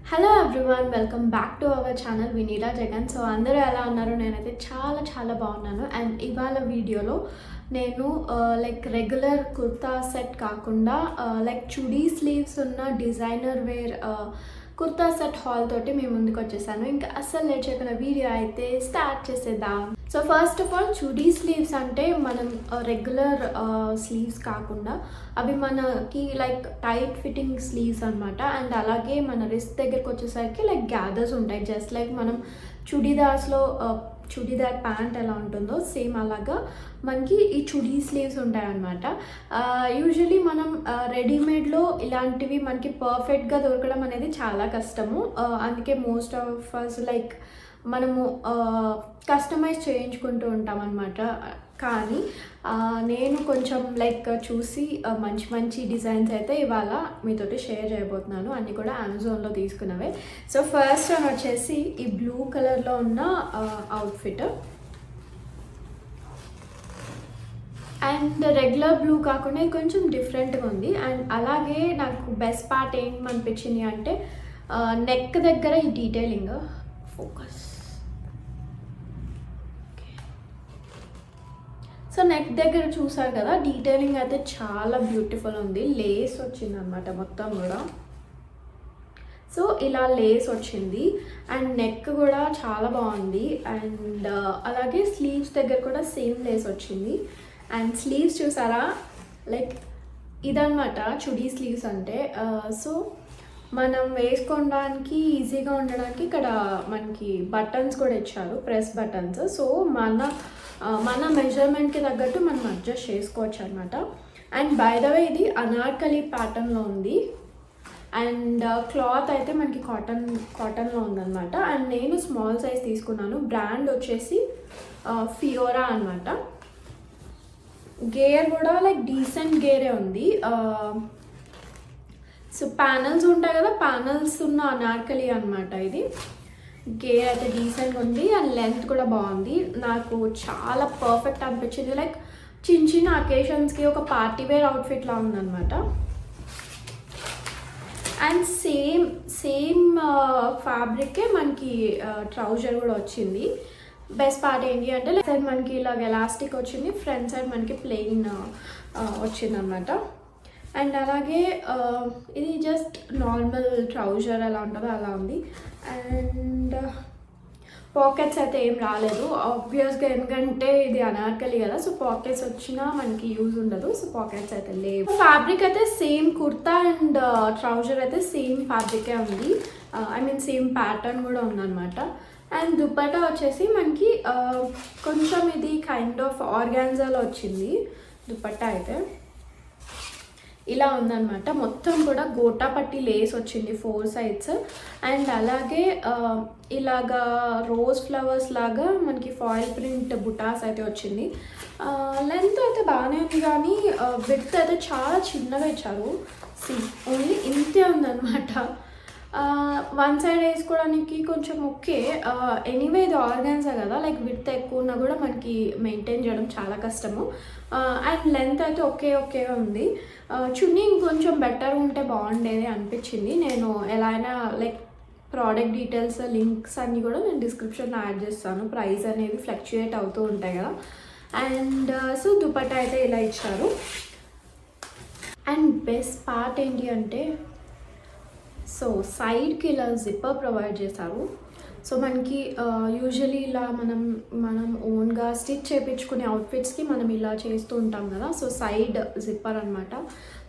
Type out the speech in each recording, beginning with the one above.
Hello everyone, welcome back to our channel Vinila Jagan. So అందరూ ఎలా ఉన్నారు? నేనైతే చాలా బాగున్నాను. అండ్ ఇవాళ వీడియోలో నేను రెగ్యులర్ కుర్తా సెట్ కాకుండా చుడీ స్లీవ్స్ ఉన్న డిజైనర్ వేర్ కుర్తా సెట్ హాల్ తోటి మీ ముందుకు వచ్చేసాను. ఇంకా అస్సలు లేట్ చేయకుండా వీడియో అయితే స్టార్ట్ చేసేద్దాం. So first of all, chudi sleeves అంటే మనం రెగ్యులర్ స్లీవ్స్ కాకుండా అవి మనకి టైట్ ఫిట్టింగ్ స్లీవ్స్ అనమాట. అండ్ అలాగే మన రిస్ట్ దగ్గరకు వచ్చేసరికి గ్యాదర్స్ ఉంటాయి. జస్ట్ మనం చుడీదార్ ప్యాంట్ ఎలా ఉంటుందో సేమ్ అలాగా మనకి ఈ చుడీ స్లీవ్స్ ఉంటాయి అన్నమాట. యూజువలీ మనం రెడీమేడ్లో ఇలాంటివి మనకి పర్ఫెక్ట్గా దొరకడం అనేది చాలా కష్టము. అందుకే మోస్ట్ ఆఫ్ అస్ మనము కస్టమైజ్ చేయించుకుంటూ ఉంటాం అన్నమాట. కానీ నేను కొంచెం చూసి మంచి డిజైన్స్ అయితే ఇవాళ మీతోటి షేర్ చేయబోతున్నాను. అన్నీ కూడా అమెజాన్లో తీసుకున్నవే. సో ఫస్ట్ వన్ వచ్చేసి ఈ బ్లూ కలర్లో ఉన్న అవుట్ఫిట్. అండ్ రెగ్యులర్ బ్లూ కాకుండా కొంచెం డిఫరెంట్గా ఉంది. అండ్ అలాగే నాకు బెస్ట్ పార్ట్ ఏం అనిపించింది అంటే నెక్ దగ్గర ఈ డీటెయిలింగ్. ఫోకస్. సో నెక్ దగ్గర చూసారు కదా, డీటెయిలింగ్ అయితే చాలా బ్యూటిఫుల్ ఉంది. లేస్ వచ్చింది అనమాట మొత్తం కూడా. సో ఇలా లేస్ వచ్చింది అండ్ నెక్ కూడా చాలా బాగుంది. అండ్ అలాగే స్లీవ్స్ దగ్గర కూడా సేమ్ లేస్ వచ్చింది. అండ్ స్లీవ్స్ చూసారా, ఇదన్నమాట చుడీ స్లీవ్స్ అంటే. సో మనం వేసుకోవడానికి ఈజీగా ఉండడానికి ఇక్కడ మనకి బటన్స్ కూడా ఇచ్చారు, ప్రెస్ బటన్స్. సో మన మెజర్మెంట్కి తగ్గట్టు మనం అడ్జస్ట్ చేసుకోవచ్చు అనమాట. అండ్ బై ద వే ఇది అనార్కలి ప్యాటర్న్లో ఉంది. అండ్ క్లాత్ అయితే మనకి కాటన్లో ఉందన్నమాట. అండ్ నేను స్మాల్ సైజ్ తీసుకున్నాను. బ్రాండ్ వచ్చేసి ఫియోరా అనమాట. గేర్ కూడా డీసెంట్ గేరే ఉంది. సో ప్యానల్స్ ఉంటాయి కదా, ప్యానల్స్ ఉన్న అనార్కలి అనమాట ఇది. గేర్ అయితే డీసెంట్గా ఉంది అండ్ లెంత్ కూడా బాగుంది. నాకు చాలా పర్ఫెక్ట్ అనిపించింది. చిన్న అకేషన్స్కి ఒక పార్టీ వేర్ అవుట్ఫిట్లా ఉందన్నమాట. అండ్ సేమ్ ఫ్యాబ్రికే మనకి ట్రౌజర్ కూడా వచ్చింది. బెస్ట్ పార్ట్ ఏంటి అంటే సైడ్ మనకి ఇలాగ ఎలాస్టిక్ వచ్చింది, ఫ్రంట్ సైడ్ మనకి ప్లెయిన్ వచ్చిందనమాట. అండ్ అలాగే ఇది జస్ట్ నార్మల్ ట్రౌజర్ ఎలా ఉంటుందో అలా ఉంది. అండ్ పాకెట్స్ అయితే ఏం రాలేదు ఆబ్వియస్గా, ఎందుకంటే ఇది అనార్కలి కదా. సో పాకెట్స్ వచ్చినా మనకి యూజ్ ఉండదు. సో పాకెట్స్ అయితే లేవు. ఫ్యాబ్రిక్ అయితే సేమ్, కుర్తా అండ్ ట్రౌజర్ అయితే సేమ్ ఫ్యాబ్రికే ఉంది. సేమ్ ప్యాటర్న్ కూడా ఉందన్నమాట. అండ్ దుపట్టా వచ్చేసి మనకి కొంచెం ఇది కైండ్ ఆఫ్ ఆర్గాన్జాలో వచ్చింది దుపట్టా అయితే. ఇలా ఉందన్నమాట. మొత్తం కూడా గోటా పట్టి లేస్ వచ్చింది 4 sides. అండ్ అలాగే ఇలాగా రోజ్ ఫ్లవర్స్ లాగా మనకి ఫాయిల్ ప్రింట్ బుటాస్ అయితే వచ్చింది. లెంత్ అయితే బాగానే ఉంది కానీ విడ్త్ అయితే చాలా చిన్నగా ఇచ్చారు. ఓన్లీ ఇంతే ఉందన్నమాట. వన్ సైడ్ వేసుకోవడానికి కొంచెం ఓకే. ఎనీవే ఇది ఆర్గాన్జా కదా, విడ్త్ ఎక్కువ ఉన్నా కూడా మనకి మెయింటైన్ చేయడం చాలా కష్టము. అండ్ లెంత్ అయితే ఓకే ఉంది. చున్నీ ఇంకొంచెం బెటర్ ఉంటే బాగుండేది అనిపించింది. నేను ఎలా అయినా ప్రోడక్ట్ డీటెయిల్స్, లింక్స్ అన్నీ కూడా నేను డిస్క్రిప్షన్లో యాడ్ చేస్తాను. ప్రైస్ అనేది ఫ్లక్చుయేట్ అవుతూ ఉంటాయి కదా. అండ్ సో దుపట్టా అయితే ఇలా ఇచ్చారు. అండ్ బెస్ట్ పార్ట్ ఏంటి అంటే సో సైడ్కి ఇలా జిప్పర్ ప్రొవైడ్ చేశారు. సో మనకి యూజువలీ ఇలా మనం ఓన్గా స్టిచ్ చేయించుకునే అవుట్ఫిట్స్కి మనం ఇలా చేస్తూ ఉంటాం కదా. సో సైడ్ జిప్పర్ అనమాట.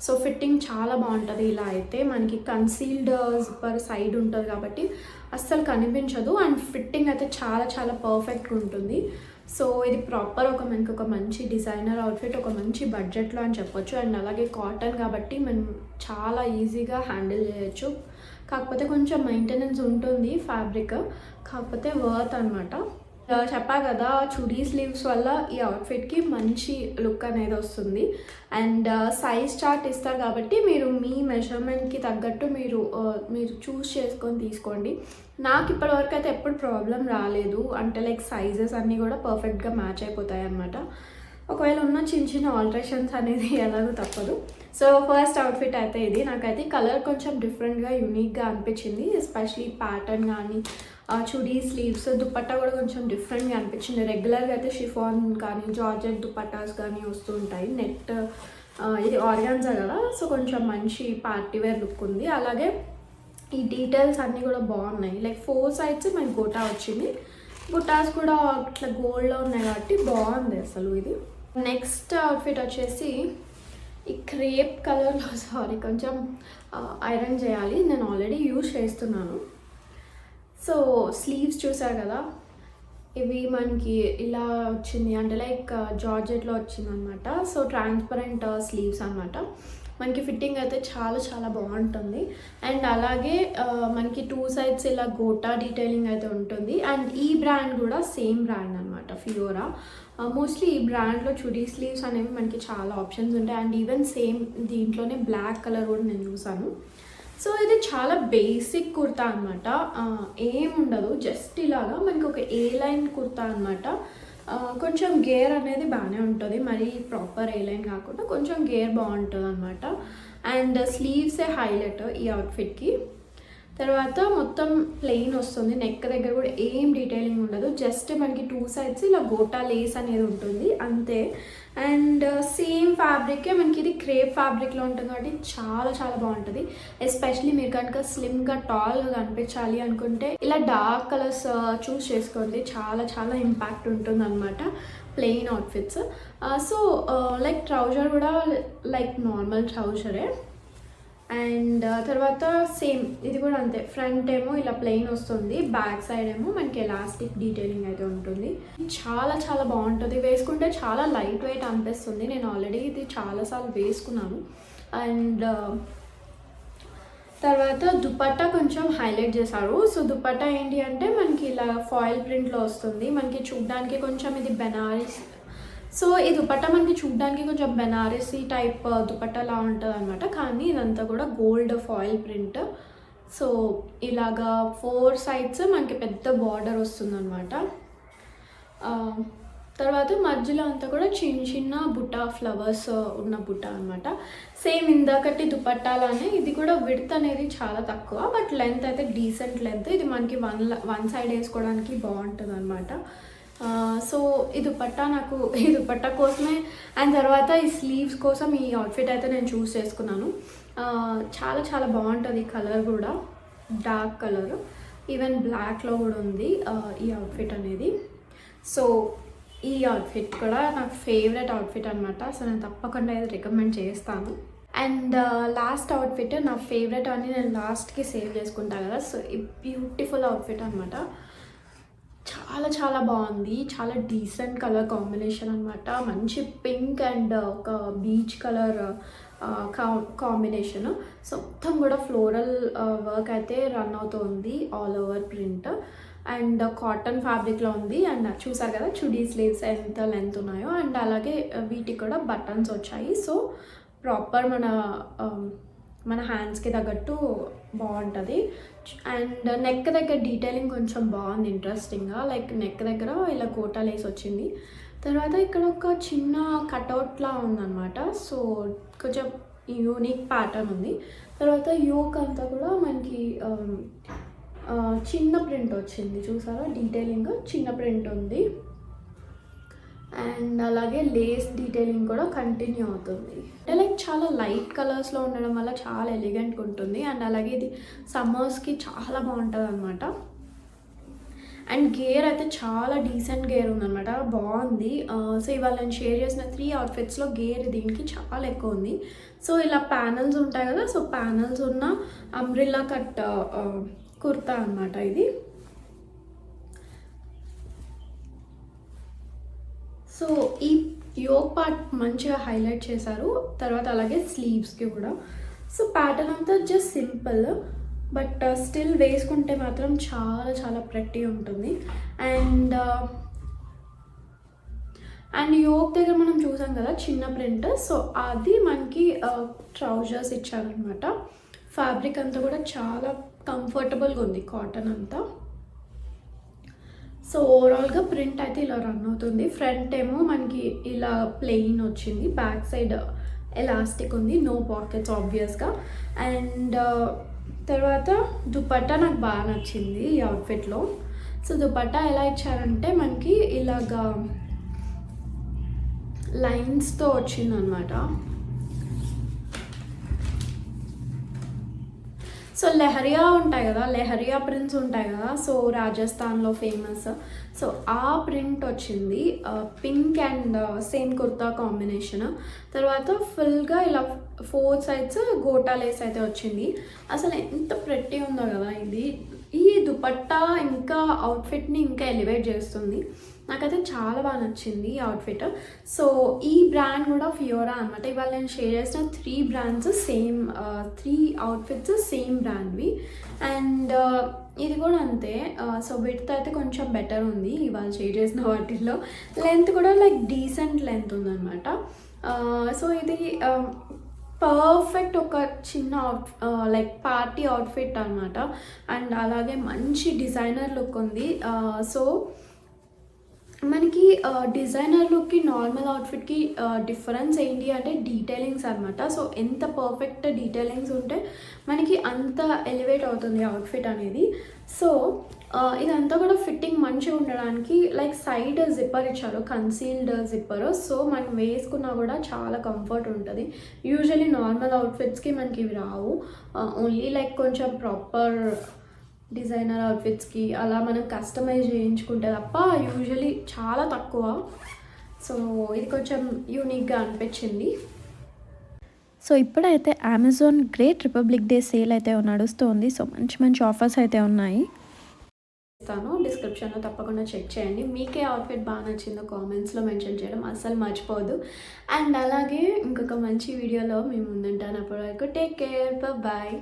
సో ఫిట్టింగ్ చాలా బాగుంటుంది. ఇలా అయితే మనకి కన్సీల్డ్ జిప్పర్ సైడ్ ఉంటుంది కాబట్టి అస్సలు కనిపించదు. అండ్ ఫిట్టింగ్ అయితే చాలా పర్ఫెక్ట్గా ఉంటుంది. సో ఇది ప్రాపర్ మనకి ఒక మంచి డిజైనర్ అవుట్ఫిట్, ఒక మంచి బడ్జెట్లో అని చెప్పొచ్చు. అండ్ అలాగే కాటన్ కాబట్టి మనం చాలా ఈజీగా హ్యాండిల్ చేయొచ్చు. కాకపోతే కొంచెం మెయింటెనెన్స్ ఉంటుంది ఫ్యాబ్రిక్, కాకపోతే వర్త్ అనమాట. చెప్పా కదా, చుడీ స్లీవ్స్ వల్ల ఈ అవుట్ఫిట్కి మంచి లుక్ అనేది వస్తుంది. అండ్ సైజ్ చార్ట్ ఇస్తారు కాబట్టి మీరు మీ మెజర్మెంట్కి తగ్గట్టు మీరు చూస్ చేసుకొని తీసుకోండి. నాకు ఇప్పటివరకు అయితే ఎప్పుడు ప్రాబ్లం రాలేదు. అంటే సైజెస్ అన్నీ కూడా పర్ఫెక్ట్గా మ్యాచ్ అయిపోతాయి అన్నమాట. ఒకవేళ ఉన్న చిన్న ఆల్టరేషన్స్ అనేది ఎలాగో తప్పదు. సో ఫస్ట్ అవుట్ఫిట్ అయితే ఇది. నాకైతే కలర్ కొంచెం డిఫరెంట్గా యూనిక్గా అనిపించింది, ఎస్పెషలీ ప్యాటర్న్ కానీ చుడీ స్లీవ్స్, దుపట్టా కూడా కొంచెం డిఫరెంట్గా అనిపించింది. రెగ్యులర్గా అయితే షిఫాన్ కానీ జార్జెట్ దుపట్టాస్ కానీ వస్తూ ఉంటాయి. నెట్ ఇది ఆర్గాన్జా కదా, సో కొంచెం మంచి పార్టీ వేర్ లుక్ ఉంది. అలాగే ఈ డీటెయిల్స్ అన్నీ కూడా బాగున్నాయి. లైక్ 4 సైడ్స్ మనకి గోటా వచ్చింది, బుటాస్ కూడా ఇట్లా గోల్డ్లో ఉన్నాయి కాబట్టి బాగుంది అసలు ఇది. నెక్స్ట్ అవుట్ఫిట్ వచ్చేసి ఈ క్రేప్ కలర్లో కొంచెం ఐరన్ చేయాలి, నేను ఆల్రెడీ యూజ్ చేస్తున్నాను. సో స్లీవ్స్ చూసారు కదా, ఇవి మనకి ఇలా వచ్చింది, అంటే లైక్ జార్జెట్లో వచ్చింది అనమాట. సో ట్రాన్స్పరెంట్ స్లీవ్స్ అనమాట. మనకి ఫిట్టింగ్ అయితే చాలా చాలా బాగుంటుంది. అండ్ అలాగే మనకి 2 సైడ్స్ ఇలా గోటా డీటెయిలింగ్ అయితే ఉంటుంది. అండ్ ఈ బ్రాండ్ కూడా సేమ్ బ్రాండ్ అనమాట, ఫియోరా. మోస్ట్లీ ఈ బ్రాండ్లో చుడీ స్లీవ్స్ అనేవి మనకి చాలా ఆప్షన్స్ ఉంటాయి. అండ్ ఈవెన్ సేమ్ దీంట్లోనే బ్లాక్ కలర్ కూడా నేను చూసాను. సో ఇది చాలా బేసిక్ కుర్తా అనమాట, ఏముండదు, జస్ట్ ఇలాగా మనకి ఒక ఏ లైన్ కుర్తా అనమాట. కొంచెం గేర్ అనేది బాగానే ఉంటుంది, మరి ప్రాపర్ ఏ లైన్ కాకుండా కొంచెం గేర్ బాగుంటుంది అనమాట. అండ్ స్లీవ్సే హైలైట్ ఈ అవుట్ఫిట్కి. తర్వాత మొత్తం ప్లెయిన్ వస్తుంది, నెక్ దగ్గర కూడా ఏం డీటెయిలింగ్ ఉండదు, జస్ట్ మనకి 2 సైడ్స్ ఇలా గోటా లేస్ అనేది ఉంటుంది అంతే. అండ్ సేమ్ ఫ్యాబ్రికే మనకి ఇది క్రేప్ ఫ్యాబ్రిక్లో ఉంటుంది కాబట్టి చాలా చాలా బాగుంటుంది. ఎస్పెషలీ మీరు కనుక స్లిమ్గా టాల్గా కనిపించాలి అనుకుంటే ఇలా డార్క్ కలర్స్ చూస్ చేసుకోండి, చాలా చాలా ఇంపాక్ట్ ఉంటుంది అనమాట plain outfits. So like trouser కూడా లైక్ నార్మల్ ట్రౌజరే. అండ్ తర్వాత సేమ్ ఇది కూడా అంతే, ఫ్రంట్ ఏమో ఇలా ప్లెయిన్ వస్తుంది, బ్యాక్ సైడ్ ఏమో మనకి ఎలాస్టిక్ డీటెయిలింగ్ అయితే ఉంటుంది. చాలా చాలా బాగుంటుంది, వేసుకుంటే చాలా లైట్ వెయిట్ అనిపిస్తుంది. నేను ఆల్రెడీ ఇది చాలాసార్లు వేసుకున్నాను. అండ్ తర్వాత దుపట్టా కొంచెం హైలైట్ చేశారు. సో దుపట్టా ఏంటి అంటే మనకి ఇలా ఫాయిల్ ప్రింట్లో వస్తుంది, మనకి చూడడానికి కొంచెం ఇది బెనారస్. సో ఈ దుపట్టా మనకి చూడడానికి కొంచెం బెనారసీ టైప్ దుపట్టాలా ఉంటుంది అనమాట, కానీ ఇదంతా కూడా గోల్డ్ ఫాయిల్ ప్రింట్. సో ఇలాగా 4 సైడ్స్ మనకి పెద్ద బార్డర్ వస్తుంది అనమాట. తర్వాత మధ్యలో అంతా కూడా చిన్న చిన్న బుట్ట ఫ్లవర్స్ ఉన్న బుట్ట అనమాట. సేమ్ ఇందాకటి దుపట్టాలానే ఇది కూడా విడ్త్ అనేది చాలా తక్కువ, బట్ లెంత్ అయితే డీసెంట్ లెంత్. ఇది మనకి వన్ సైడ్ వేసుకోవడానికి బాగుంటుంది అనమాట. సో ఈ దుపట్టా నాకు ఈ దుపట్టా కోసమే, అండ్ తర్వాత ఈ స్లీవ్స్ కోసం ఈ అవుట్ఫిట్ అయితే నేను చూస్ చేసుకున్నాను. చాలా చాలా బాగుంటుంది, కలర్ కూడా డార్క్ కలర్, ఈవెన్ బ్లాక్లో కూడా ఉంది ఈ అవుట్ఫిట్ అనేది. సో ఈ అవుట్ఫిట్ కూడా నాకు ఫేవరెట్ అవుట్ఫిట్ అనమాట. సో నేను తప్పకుండా ఇది రికమెండ్ చేస్తాను. అండ్ లాస్ట్ అవుట్ఫిట్ నా ఫేవరెట్ అని నేను లాస్ట్కి సేవ్ చేసుకుంటాను కదా. సో ఈ బ్యూటిఫుల్ అవుట్ఫిట్ అనమాట, చాలా చాలా బాగుంది, చాలా డీసెంట్ కలర్ కాంబినేషన్ అనమాట. మంచి పింక్ అండ్ ఒక బీచ్ కలర్ కాంబినేషన్. సో మొత్తం కూడా ఫ్లోరల్ వర్క్ అయితే రన్ అవుతుంది, all over print. And cotton ఫ్యాబ్రిక్లో ఉంది. అండ్ చూసారు కదా చుడీ స్లీవ్స్ ఎంత లెంత్ ఉన్నాయో, అండ్ అలాగే వీటికి కూడా బటన్స్ వచ్చాయి. సో ప్రాపర్ మన హ్యాండ్స్కి తగ్గట్టు బాగుంటుంది. అండ్ నెక్ దగ్గర డీటెయిలింగ్ కొంచెం బాగుంది ఇంట్రెస్టింగ్గా, లైక్ నెక్ దగ్గర ఇలా కోటా లేస్ వచ్చింది. తర్వాత ఇక్కడ ఒక చిన్న కటౌట్లా ఉందన్నమాట, సో కొంచెం యూనిక్ ప్యాటర్న్ ఉంది. తర్వాత యోక్ అంతా కూడా మనకి చిన్న ప్రింట్ వచ్చింది, చూసారా డీటెయిలింగ్ చిన్న ప్రింట్ ఉంది. అండ్ అలాగే లేస్ డీటెయిలింగ్ కూడా కంటిన్యూ అవుతుంది. అంటే లైక్ చాలా లైట్ కలర్స్లో ఉండడం వల్ల చాలా ఎలిగెంట్గా ఉంటుంది. అండ్ అలాగే ఇది సమ్మర్స్కి చాలా బాగుంటుంది అనమాట. అండ్ గేర్ అయితే చాలా డీసెంట్ గేర్ ఉందన్నమాట, బాగుంది. సో ఇవాళ నేను షేర్ చేసిన 3 అవుట్ఫిట్స్లో గేర్ దీనికి చాలా ఎక్కువ ఉంది. సో ఇలా ప్యానల్స్ ఉంటాయి కదా, సో ప్యానల్స్ ఉన్న అంబ్రిల్లా కట్ కుర్తా అనమాట ఇది. సో ఈ యోక్ పార్ట్ మంచిగా హైలైట్ చేశారు. తర్వాత అలాగే స్లీవ్స్కి కూడా. సో ప్యాటర్న్ అంతా జస్ట్ సింపుల్, బట్ స్టిల్ వేసుకుంటే మాత్రం చాలా చాలా ప్రెట్టి ఉంటుంది. అండ్ యోక్ దగ్గర మనం చూసాం కదా చిన్న ప్రింట్, సో అది మనకి ట్రౌజర్స్ ఇచ్చారనమాట. ఫ్యాబ్రిక్ అంతా కూడా చాలా కంఫర్టబుల్గా ఉంది, కాటన్ అంతా. సో ఓవరాల్గా ప్రింట్ అయితే ఇలా రన్ అవుతుంది. ఫ్రంట్ ఏమో మనకి ఇలా ప్లెయిన్ వచ్చింది, బ్యాక్ సైడ్ ఎలాస్టిక్ ఉంది, నో పాకెట్స్ ఆబ్వియస్గా. అండ్ తర్వాత దుపట్టా నాకు బాగా నచ్చింది ఈ అవుట్ఫిట్లో. సో దుపట్టా ఎలా ఇచ్చారంటే మనకి ఇలాగా లైన్స్తో వచ్చిందనమాట. సో లెహరియా ఉంటాయి కదా, లెహరియా ప్రింట్స్ ఉంటాయి కదా, సో రాజస్థాన్లో ఫేమస్. సో ఆ ప్రింట్ వచ్చింది, pink and same kurta combination. తర్వాత ఫుల్గా ఇలా 4 సైడ్స్ గోటా లేస్ అయితే వచ్చింది. అసలు ఎంత ప్రెట్టి ఉందో కదా ఇది. ఈ దుపట్టా ఇంకా అవుట్ఫిట్ని ఇంకా ఎలివేట్ చేస్తుంది. నాకైతే చాలా బాగా నచ్చింది ఈ అవుట్ఫిట్. సో ఈ బ్రాండ్ కూడా ఫియోరా అనమాట. ఇవాళ నేను షేర్ చేసిన 3 బ్రాండ్స్ సేమ్, 3 అవుట్ఫిట్స్ సేమ్ బ్రాండ్వి. అండ్ ఇది కూడా అంతే. సో విడ్త్ అయితే కొంచెం బెటర్ ఉంది ఇవాళ షేర్ చేసిన వాటిల్లో. లెంత్ కూడా లైక్ డీసెంట్ లెంత్ ఉందన్నమాట. సో ఇది పర్ఫెక్ట్ ఒక చిన్న లైక్ పార్టీ అవుట్ఫిట్ అనమాట. అండ్ అలాగే మంచి డిజైనర్ లుక్ ఉంది. సో మనకి డిజైనర్ లుక్కి నార్మల్ అవుట్ఫిట్కి డిఫరెన్స్ ఏంటి అంటే డీటెయిలింగ్స్ అనమాట. సో ఎంత పర్ఫెక్ట్ డీటెయిలింగ్స్ ఉంటే మనకి అంత ఎలివేట్ అవుతుంది అవుట్ఫిట్ అనేది. సో ఇదంతా కూడా ఫిట్టింగ్ మంచిగా ఉండడానికి లైక్ సైడ్ జిప్పర్ ఇచ్చారు, కన్సీల్డ్ జిప్పర్. సో మనం వేసుకున్నా కూడా చాలా కంఫర్ట్ ఉంటుంది. యూజువలీ నార్మల్ అవుట్ఫిట్స్కి మనకి ఇవి రావు, ఓన్లీ లైక్ కొంచెం ప్రాపర్ డిజైనర్ అవుట్ఫిట్స్కి అలా మనం కస్టమైజ్ చేయించుకుంటే తప్ప యూజువలీ చాలా తక్కువ. సో ఇది కొంచెం యూనిక్గా అనిపించింది. సో ఇప్పుడైతే Amazon great republic day sale అయితే నడుస్తుంది. సో మంచి మంచి ఆఫర్స్ అయితే ఉన్నాయి. ఇస్తాను డిస్క్రిప్షన్లో, తప్పకుండా చెక్ చేయండి. మీకే అవుట్ఫిట్ బాగా నచ్చిందో కామెంట్స్లో మెన్షన్ చేయడం అస్సలు మర్చిపోదు. అండ్ అలాగే ఇంకొక మంచి వీడియోలో మేము ముందుంటాను. అప్పటి వరకు టేక్ కేర్, బాయ్.